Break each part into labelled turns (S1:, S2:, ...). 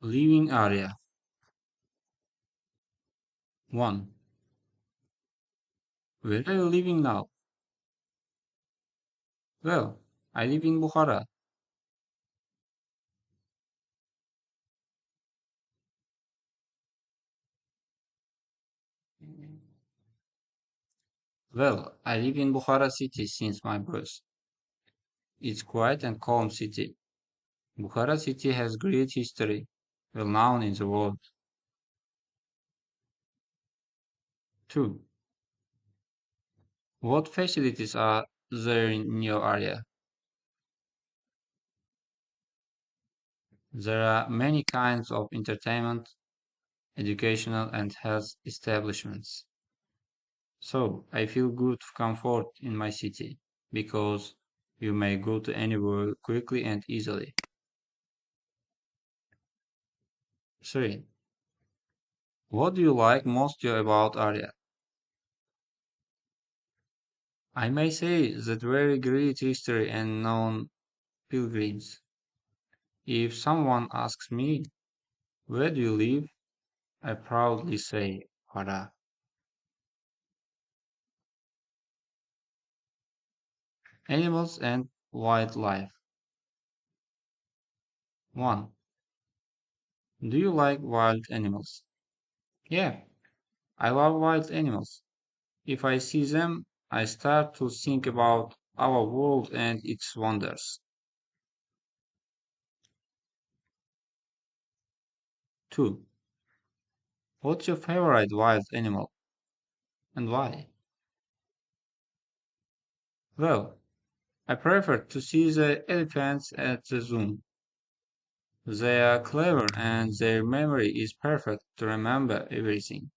S1: Living area 1. Where are you living now? Well, I live in Bukhara. Well, I live in Bukhara city since my birth. It's quiet and calm city. Bukhara city has great history, well known in the world. 2. What facilities are there in your area? There are many kinds of entertainment, educational and health establishments. So I feel good comfort in my city because you may go to anywhere quickly and easily. 3. What do you like most about area? I may say that very great history and known pilgrims. If someone asks me, where do you live? I proudly say, Hara. Animals and wildlife. 1. Do you like wild animals? Yeah, I love wild animals. If I see them, I start to think about our world and its wonders. 2. What's your favorite wild animal and why? Well, I prefer to see the elephants at the zoo. They are clever and their memory is perfect to remember everything.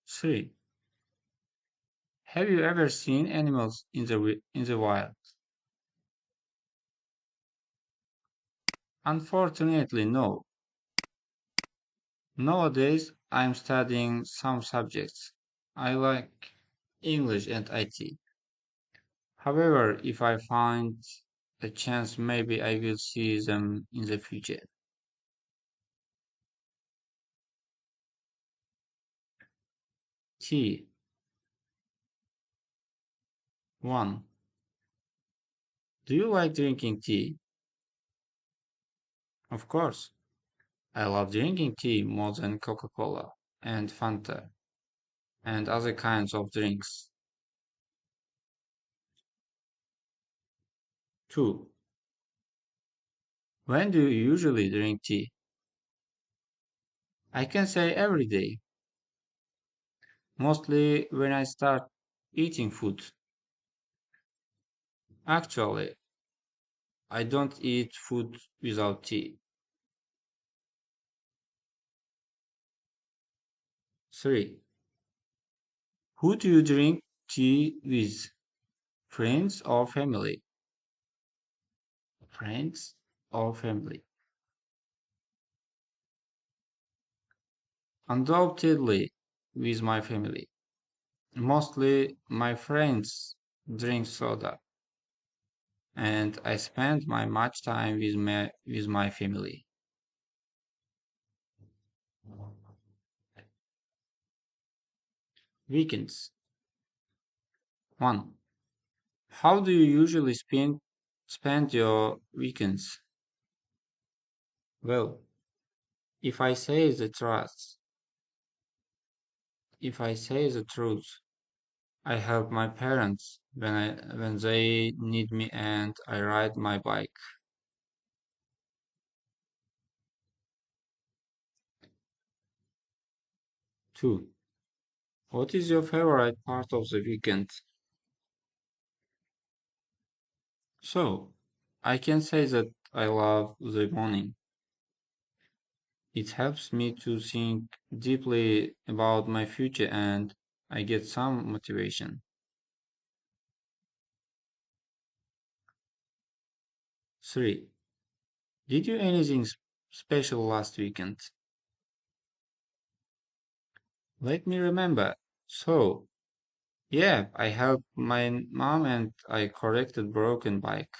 S1: 3. Have you ever seen animals in the wild? Unfortunately, no. Nowadays, I'm studying some subjects. I like English and IT. However, if I find a chance, maybe I will see them in the future. Tea. 1. Do you like drinking tea? Of course. I love drinking tea more than Coca-Cola and Fanta and other kinds of drinks. 2. When do you usually drink tea? I can say every day, mostly when I start eating food. Actually, I don't eat food without tea. 3. Who do you drink tea with? Friends or family? Friends or family? Undoubtedly with my family. Mostly my friends drink soda, and I spend my much time with my family. Weekends. 1. How do you usually spend your weekends? Well, if I say the truth, if I say the truth, I help my parents when they need me and I ride my bike. 2. What is your favorite part of the weekend? So, I can say that I love the morning. It helps me to think deeply about my future and I get some motivation. 3. Did you anything special last weekend? Let me remember. So, yeah, I helped my mom and I corrected broken bike.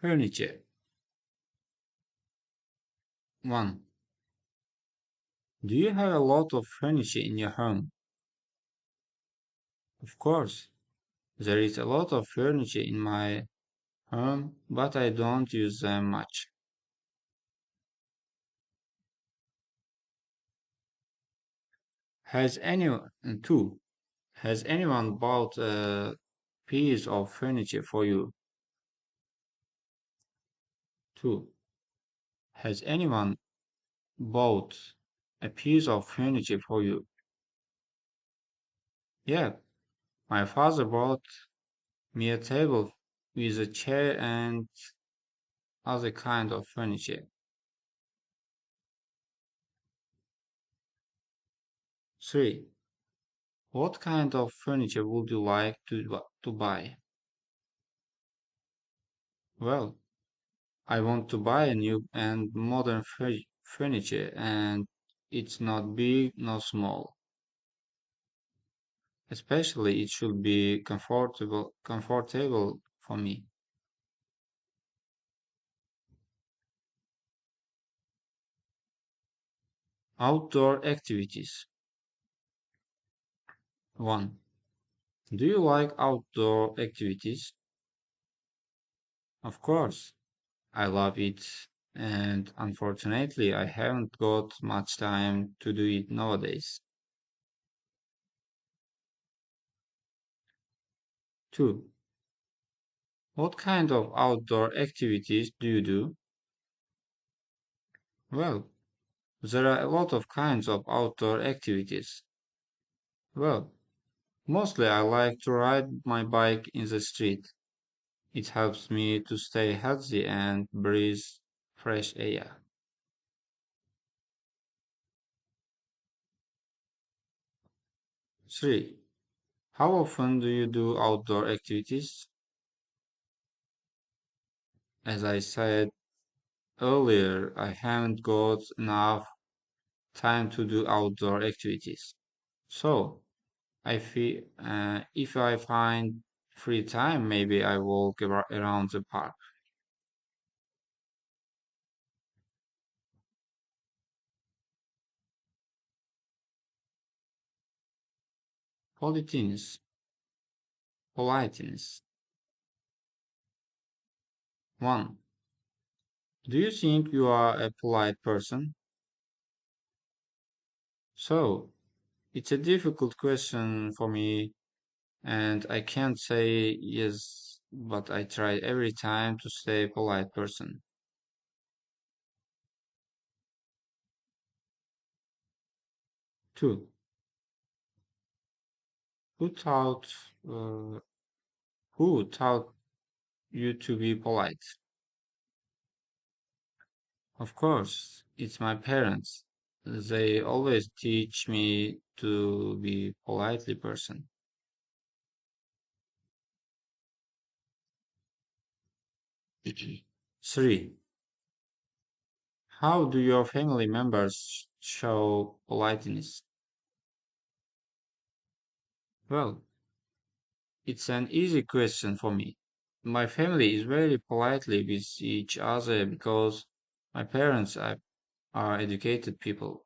S1: Furniture. 1. Do you have a lot of furniture in your home? Of course, there is a lot of furniture in my home, but I don't use them much. Has anyone, 2. Has anyone bought a piece of furniture for you? 2. Has anyone bought a piece of furniture for you? Yeah, my father bought me a table with a chair and other kind of furniture. 3. What kind of furniture would you like to buy? Well, I want to buy a new and modern furniture and it's not big nor small. Especially it should be comfortable for me. Outdoor activities. 1. Do you like outdoor activities? Of course, I love it, and unfortunately, I haven't got much time to do it nowadays. 2. What kind of outdoor activities do you do? Well, there are a lot of kinds of outdoor activities. Well, mostly I like to ride my bike in the street. It helps me to stay healthy and breathe fresh air. 3. How often do you do outdoor activities? As I said earlier, I haven't got enough time to do outdoor activities. So, I feel if I find free time, maybe I walk around the park. Politeness, politeness. 1. Do you think you are a polite person? So, it's a difficult question for me, and I can't say yes, but I try every time to stay a polite person. 2. Who taught uh, who taught you to be polite? Of course, it's my parents. They always teach me to be politely person. 3. How do your family members show politeness? Well, it's an easy question for me. My family is very politely with each other because my parents are educated people.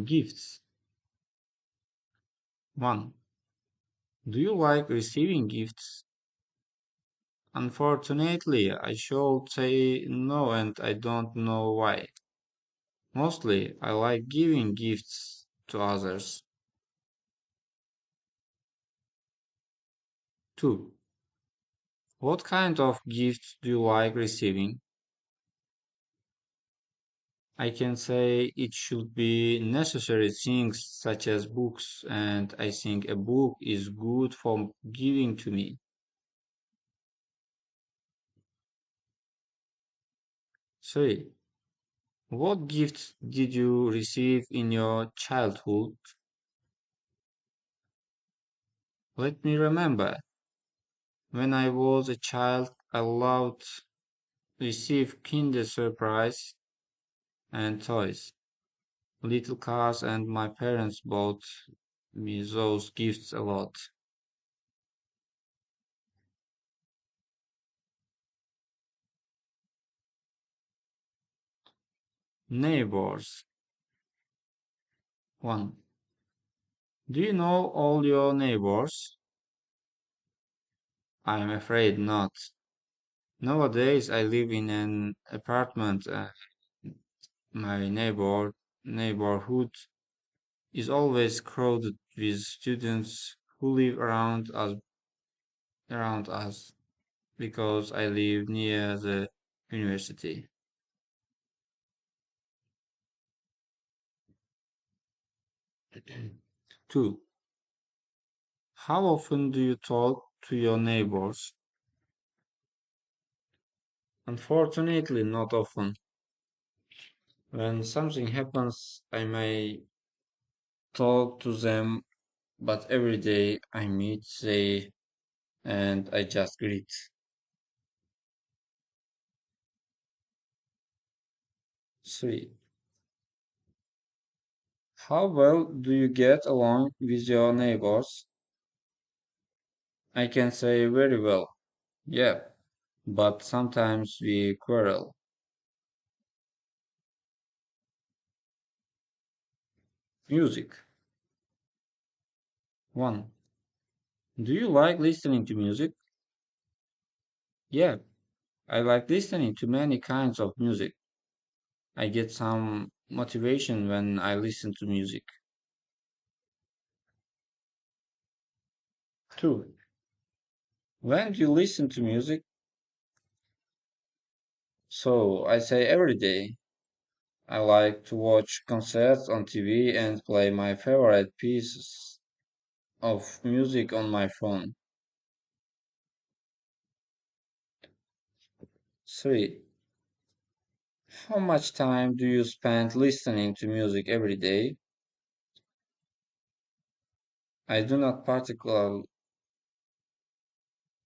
S1: Gifts. 1. Do you like receiving gifts? Unfortunately, I should say no and I don't know why. Mostly, I like giving gifts to others. 2. What kind of gifts do you like receiving? I can say it should be necessary things such as books, and I think a book is good for giving to me. 3. What gifts did you receive in your childhood? Let me remember. When I was a child, I loved receive Kinder Surprise and toys, little cars, and my parents bought. me those gifts a lot. Neighbors. 1. Do you know all your neighbors? I'm afraid not. Nowadays I live in an apartment. My neighborhood is always crowded with students who live around us because I live near the university. 2. How often do you talk to your neighbors? Unfortunately, not often. When something happens, I may talk to them, but every day I meet, they and I just greet. 3. How well do you get along with your neighbors? I can say very well. Yeah, but sometimes we quarrel. Music. 1. Do you like listening to music? Yeah, I like listening to many kinds of music. I get some motivation when I listen to music. 2. When do you listen to music? So I say every day. I like to watch concerts on TV and play my favorite pieces of music on my phone. 3. How much time do you spend listening to music every day? I do not particular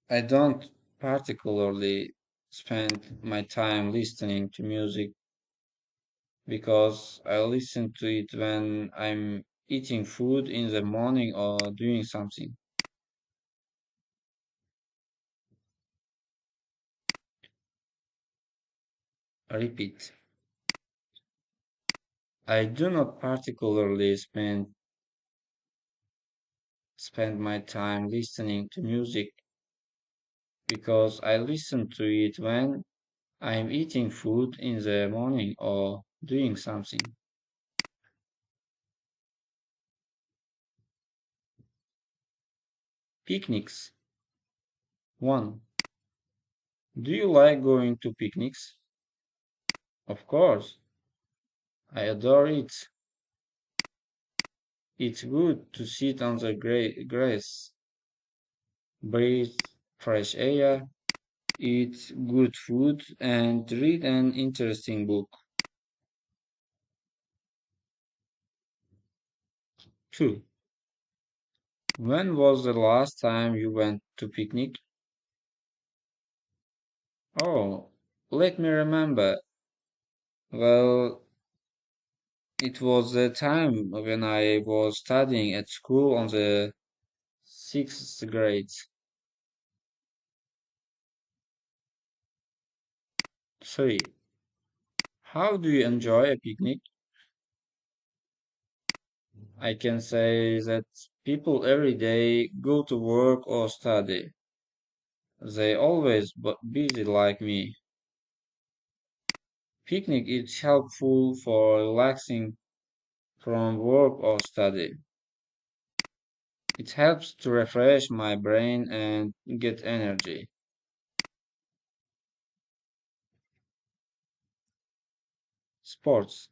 S1: I don't particularly spend my time listening to music because I listen to it when I'm eating food in the morning or doing something. Repeat. I do not particularly spend my time listening to music because I listen to it when I'm eating food in the morning or doing something. Picnics. 1. Do you like going to picnics? Of course, I adore it. It's good to sit on the grass, breathe fresh air, eat good food, and read an interesting book. 2. When was the last time you went to picnic? Oh, let me remember. Well, it was the time when I was studying at school on the sixth grade. 3. How do you enjoy a picnic? I can say that people every day go to work or study. They always busy like me. Picnic is helpful for relaxing from work or study. It helps to refresh my brain and get energy. Sports.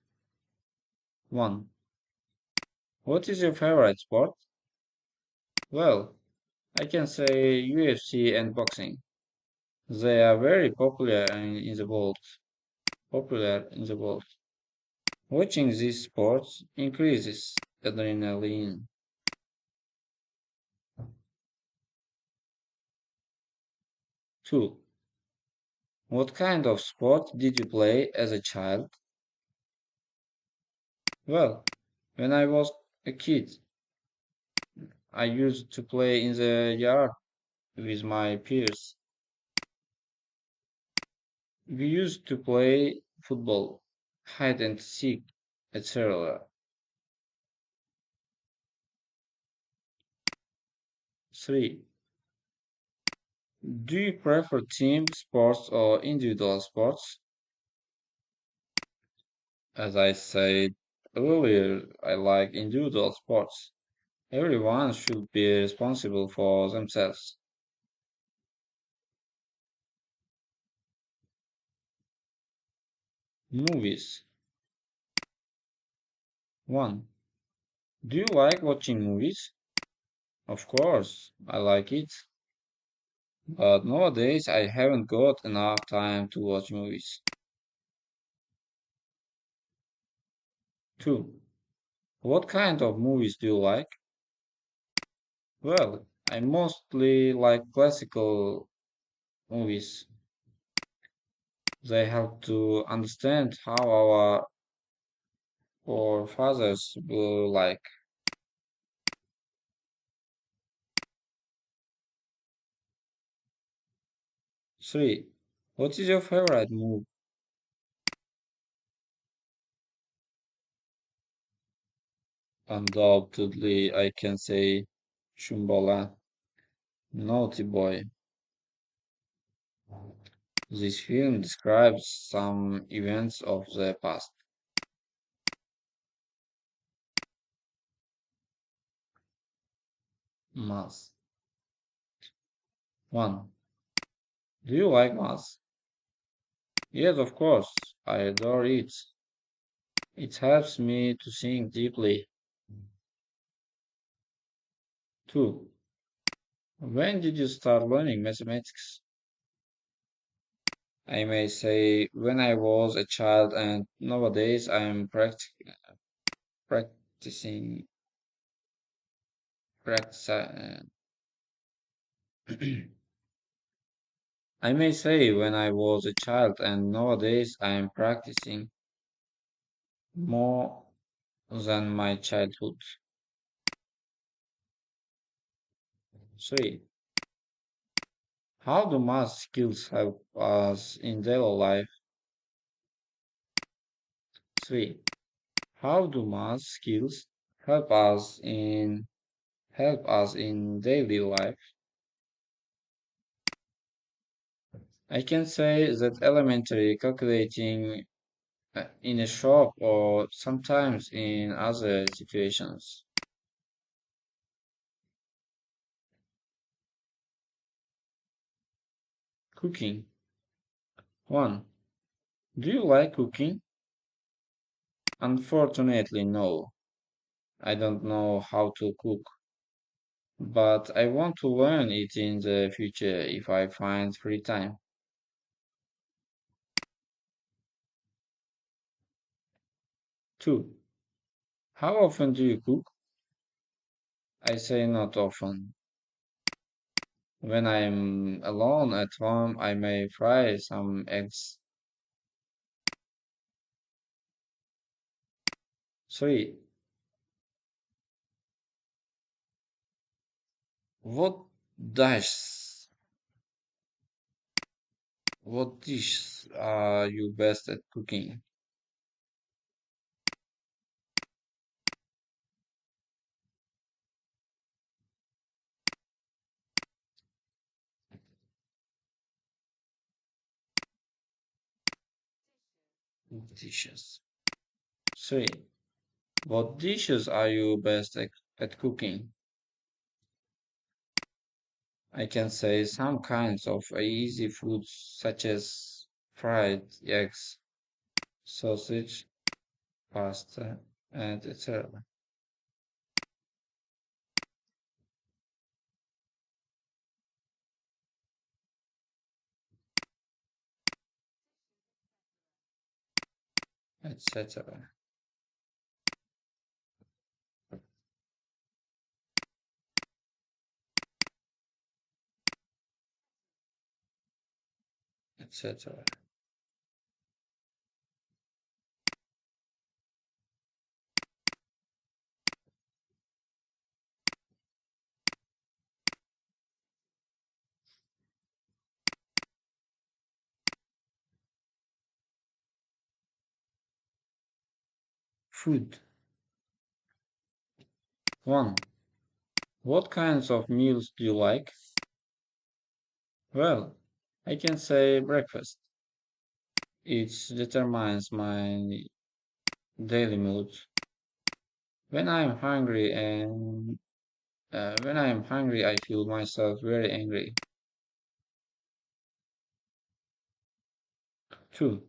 S1: 1. What is your favorite sport? Well, I can say UFC and boxing. They are very in the world. Popular in the world. Watching these sports increases adrenaline. 2. What kind of sport did you play as a child? Well, when I was a kid, I used to play in the yard with my peers. We used to play football, hide and seek, etc. 3. Do you prefer team sports or individual sports? As I said earlier, I like individual sports. Everyone should be responsible for themselves. Movies. 1. Do you like watching movies? Of course, I like it. But nowadays I haven't got enough time to watch movies. 2. What kind of movies do you like? Well, I mostly like classical movies. They help to understand how our forefathers were like. 3. What is your favorite movie? Undoubtedly, I can say Shumbala, Naughty Boy. This film describes some events of the past. Math. 1. Do you like math? Yes, of course. I adore it. It helps me to think deeply. 2. When did you start learning mathematics? I may say when I was a child, and nowadays I am practicing practice. I may say when I was a child, and nowadays I am practicing more than my childhood. 3. How do math skills help us in daily life? 3. How do math skills help us in daily life? I can say that elementary calculating in a shop or sometimes in other situations. Cooking. 1. Do you like cooking? Unfortunately, no. I don't know how to cook, but I want to learn it in the future if I find free time. 2. How often do you cook? I say not often. When I'm alone at home, I may fry some eggs. 3. What dish what dishes are you best at cooking? Dishes. 3. What dishes are you best at cooking? I can say some kinds of easy foods such as fried eggs, sausage, pasta, and etc. etc. etc. Food. 1. What kinds of meals do you like? Well, I can say breakfast. It determines my daily mood. When I am hungry and when I am hungry, I feel myself very angry. 2.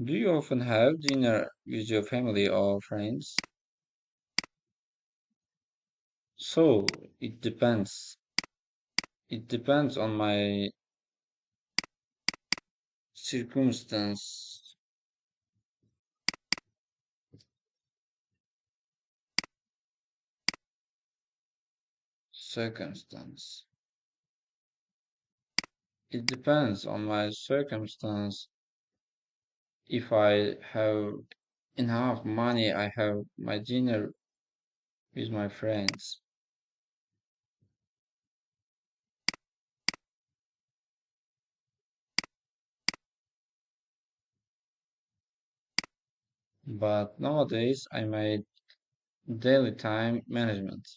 S1: Do you often have dinner with your family or friends? So it depends. It depends on my circumstance. Circumstance. It depends on my circumstance. If I have enough money, I have my dinner with my friends. But nowadays, I made daily time management.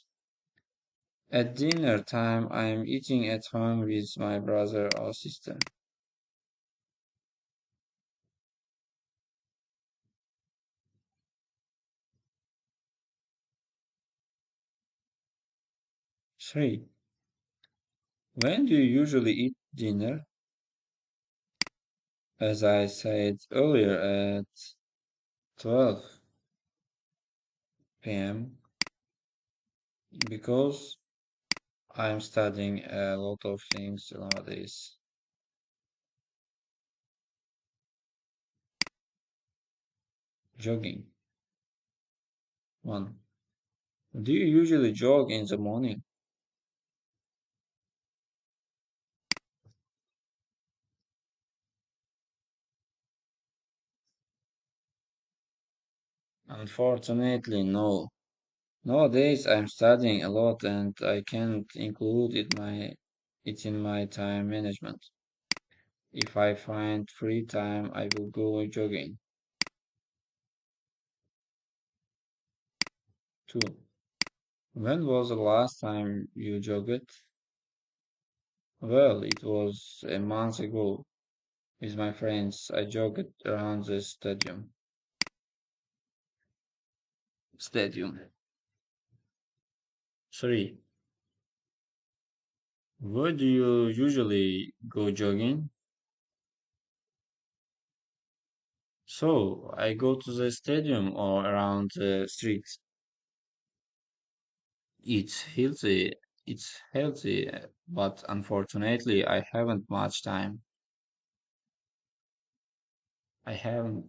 S1: At dinner time, I am eating at home with my brother or sister. 3. When do you usually eat dinner? As I said earlier, at 12 p.m. because I'm studying a lot of things nowadays. Jogging. 1. Do you usually jog in the morning? Unfortunately, no. Nowadays I'm studying a lot and I can't include it in my time management. If I find free time, I will go jogging. 2. When was the last time you jogged? Well, it was a month ago. With my friends, I jogged around the stadium. Stadium. 3. Where do you usually go jogging? So, I go to the stadium or around the streets. It's healthy. It's healthy, but unfortunately, I haven't much time. I haven't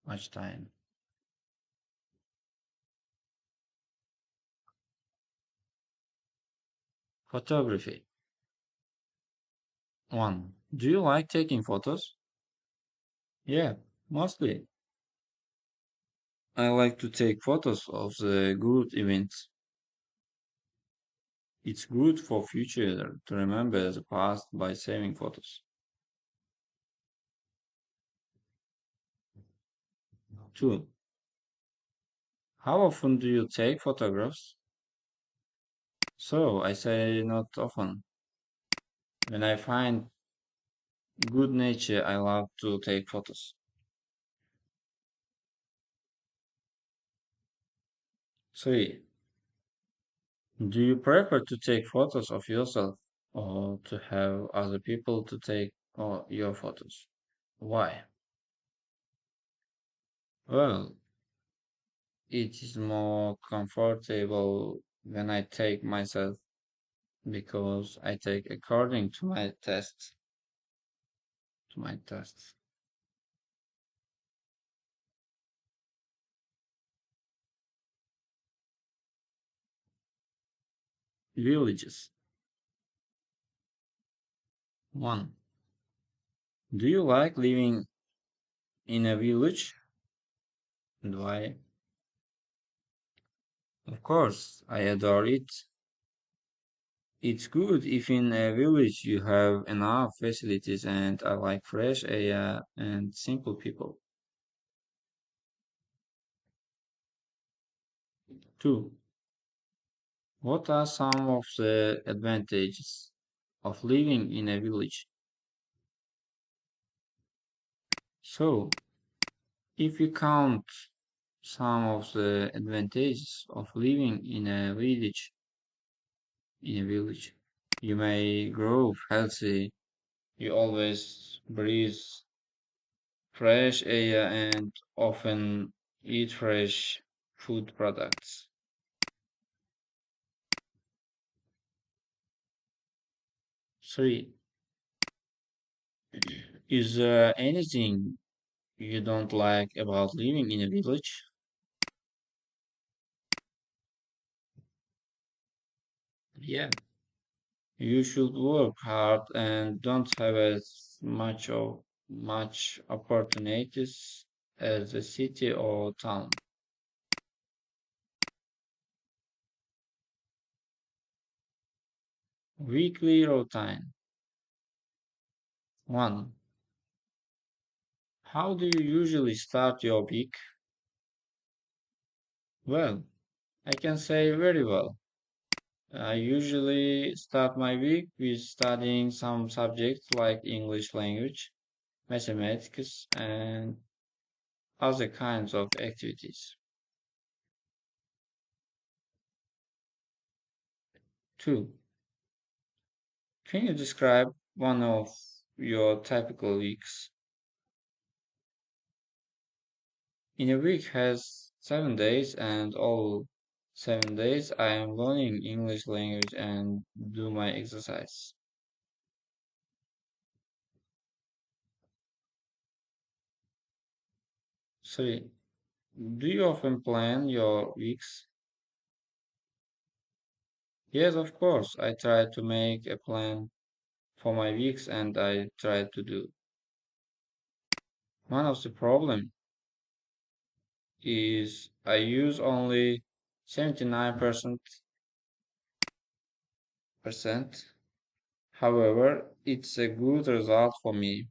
S1: much time. Photography. 1. Do you like taking photos? Yeah, mostly. I like to take photos of the good events. It's good for future to remember the past by saving photos. 2. How often do you take photographs? So I say not often. When I find good nature, I love to take photos. 3. Do you prefer to take photos of yourself or to have other people to take your photos? Why? Well, it is more comfortable when I take myself because I take according to my tests. Villages. 1. Do you like living in a village? And why? Of course, I adore it. It's good if in a village you have enough facilities and I like fresh air and simple people. 2. What are some of the advantages of living in a village? So, if we count some of the advantages of living in a village, you may grow healthy, you always breathe fresh air and often eat fresh food products. 3. Is there anything you don't like about living in a village? Yeah. You should work hard and don't have as much opportunities as a city or town. Weekly routine. 1. How do you usually start your week? Well, I can say very well. I usually start my week with studying some subjects like English language, mathematics, and other kinds of activities. 2. Can you describe one of your typical weeks? In a week has 7 days, and all 7 days I am learning English language and do my exercise. 3. Do you often plan your weeks? Yes, of course. I try to make a plan for my weeks and I try to do. One of the problem is I use only 79%. However, it's a good result for me.